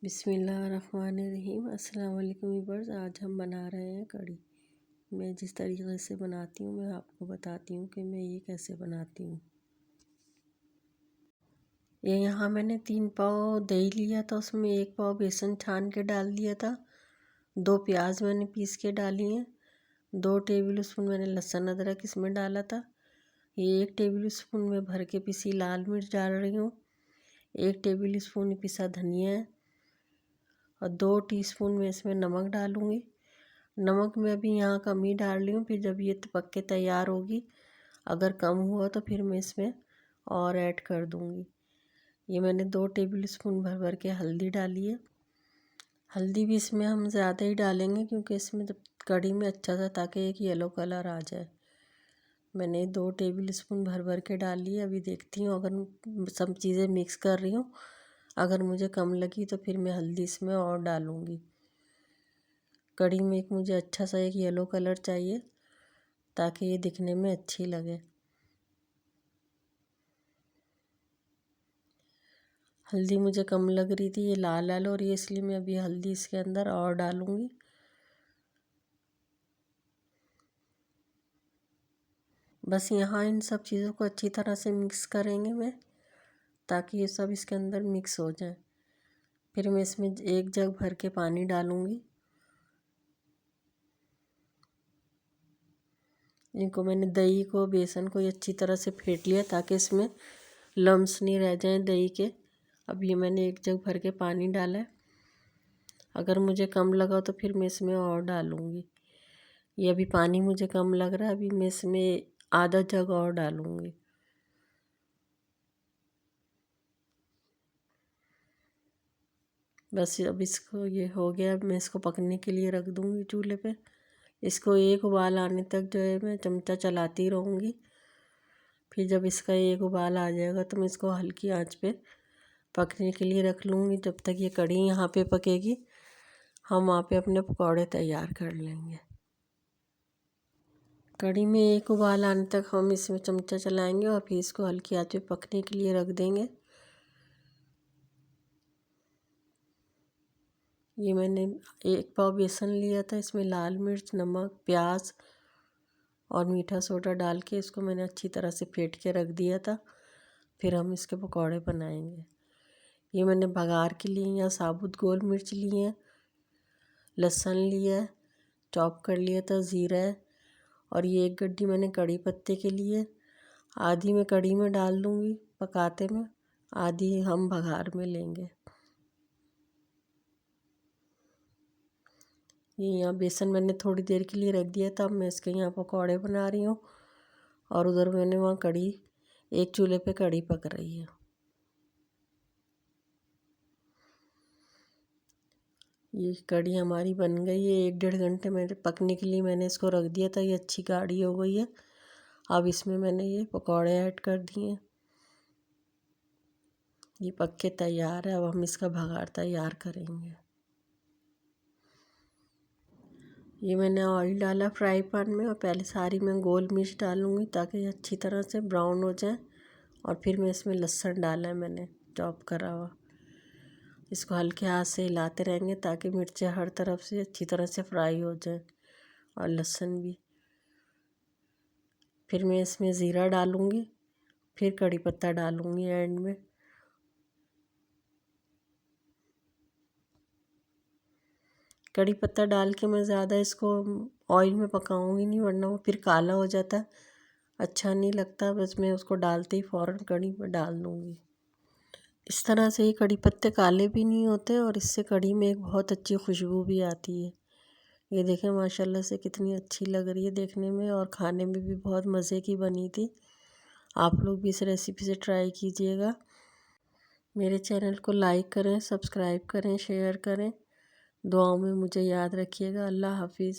बिस्मिल्लाहिर्रहमानिर्रहीम। अस्सलाम वालेकुम व्यूअर्स। आज हम बना रहे हैं कढ़ी। मैं जिस तरीके से बनाती हूँ मैं आपको बताती हूँ कि मैं ये कैसे बनाती हूँ। ये यहाँ मैंने 3 पाव दही लिया था, उसमें 1 पाव बेसन छान के डाल दिया था। 2 प्याज मैंने पीस के डाली हैं। 2 टेबल स्पून मैंने लहसुन अदरक इसमें डाला था। ये 1 टेबल स्पून में भर के पिसी लाल मिर्च डाल रही हूँ। 1 टेबल स्पून पिसा धनिया है और 2 टीस्पून में इसमें नमक डालूँगी। नमक मैं अभी यहाँ कम ही डाल रही हूँ, फिर जब ये पक के तैयार होगी अगर कम हुआ तो फिर मैं इसमें और ऐड कर दूँगी। ये मैंने 2 टेबल स्पून भर भर के हल्दी डाली है। हल्दी भी इसमें हम ज़्यादा ही डालेंगे क्योंकि इसमें जब कढ़ी में अच्छा सा ताकि एक येलो कलर आ जाए। मैंने 2 टेबल स्पून भर भर के डाली है। अभी देखती हूँ, अगर सब चीज़ें मिक्स कर रही हूँ, अगर मुझे कम लगी तो फिर मैं हल्दी इसमें और डालूँगी। कढ़ी में एक मुझे अच्छा सा एक येलो कलर चाहिए ताकि ये दिखने में अच्छी लगे। हल्दी मुझे कम लग रही थी, ये लाल लाल हो रही है, इसलिए मैं अभी हल्दी इसके अंदर और डालूँगी। बस यहाँ इन सब चीज़ों को अच्छी तरह से मिक्स करेंगे मैं, ताकि ये सब इसके अंदर मिक्स हो जाए। फिर मैं इसमें 1 जग भर के पानी डालूँगी। इनको मैंने दही को बेसन को अच्छी तरह से फेंट लिया ताकि इसमें लम्स नहीं रह जाएं दही के। अब ये मैंने 1 जग भर के पानी डाला है। अगर मुझे कम लगा तो फिर मैं इसमें और डालूँगी। ये अभी पानी मुझे कम लग रहा है, अभी मैं इसमें आधा जग और डालूँगी। बस अब इसको ये हो गया, अब मैं इसको पकने के लिए रख दूँगी चूल्हे पे। इसको एक उबाल आने तक जो है मैं चमचा चलाती रहूँगी। फिर जब इसका एक उबाल आ जाएगा तो मैं इसको हल्की आंच पे पकने के लिए रख लूँगी। जब तक ये कढ़ी यहाँ पे पकेगी हम वहाँ पे अपने पकौड़े तैयार कर लेंगे। कढ़ी में एक उबाल आने तक हम इसमें चमचा चलाएंगे और फिर इसको हल्की आंच पे पकने के लिए रख देंगे। ये मैंने 1 पाव बेसन लिया था, इसमें लाल मिर्च, नमक, प्याज और मीठा सोडा डाल के इसको मैंने अच्छी तरह से फेंट के रख दिया था। फिर हम इसके पकौड़े बनाएंगे। ये मैंने बघार के लिए यहाँ साबुत गोल मिर्च लिए हैं, लहसुन लिया है, चॉप कर लिया था, ज़ीरा है और ये 1 गड्डी मैंने कड़ी पत्ते के लिए। आधी मैं कड़ी में डाल दूँगी पकाते में, आधी हम बघार में लेंगे। ये यहाँ बेसन मैंने थोड़ी देर के लिए रख दिया था, अब मैं इसके यहाँ पकौड़े बना रही हूँ और उधर मैंने वहाँ कड़ी एक चूल्हे पे कड़ी पक रही है। ये कड़ी हमारी बन गई है। 1 डेढ़ घंटे मेरे पकने के लिए मैंने इसको रख दिया था। ये अच्छी गाढ़ी हो गई है। अब इसमें मैंने ये पकौड़े ऐड कर दिए हैं। ये पक के तैयार है। अब हम इसका बघार तैयार करेंगे। ये मैंने ऑयल डाला फ्राई पैन में और पहले सारी मैं गोल मिर्च डालूँगी ताकि ये अच्छी तरह से ब्राउन हो जाए। और फिर मैं इसमें लहसुन डाला है मैंने चॉप करा हुआ। इसको हल्के हाथ से हिलाते रहेंगे ताकि मिर्चें हर तरफ से अच्छी तरह से फ्राई हो जाए और लहसुन भी। फिर मैं इसमें ज़ीरा डालूँगी, फिर कड़ी पत्ता डालूँगी एंड में। कड़ी पत्ता डाल के मैं ज़्यादा इसको ऑयल में पकाऊंगी नहीं, वरना वो फिर काला हो जाता है, अच्छा नहीं लगता। बस मैं उसको डालते ही फ़ौरन कड़ी में डाल दूँगी। इस तरह से ये कड़ी पत्ते काले भी नहीं होते और इससे कड़ी में एक बहुत अच्छी खुशबू भी आती है। ये देखें माशाल्लाह से कितनी अच्छी लग रही है देखने में और खाने में भी बहुत मज़े की बनी थी। आप लोग भी इस रेसिपी से ट्राई कीजिएगा। मेरे चैनल को लाइक करें, सब्सक्राइब करें, शेयर करें। दुआओं में मुझे याद रखिएगा। अल्लाह हाफिज़।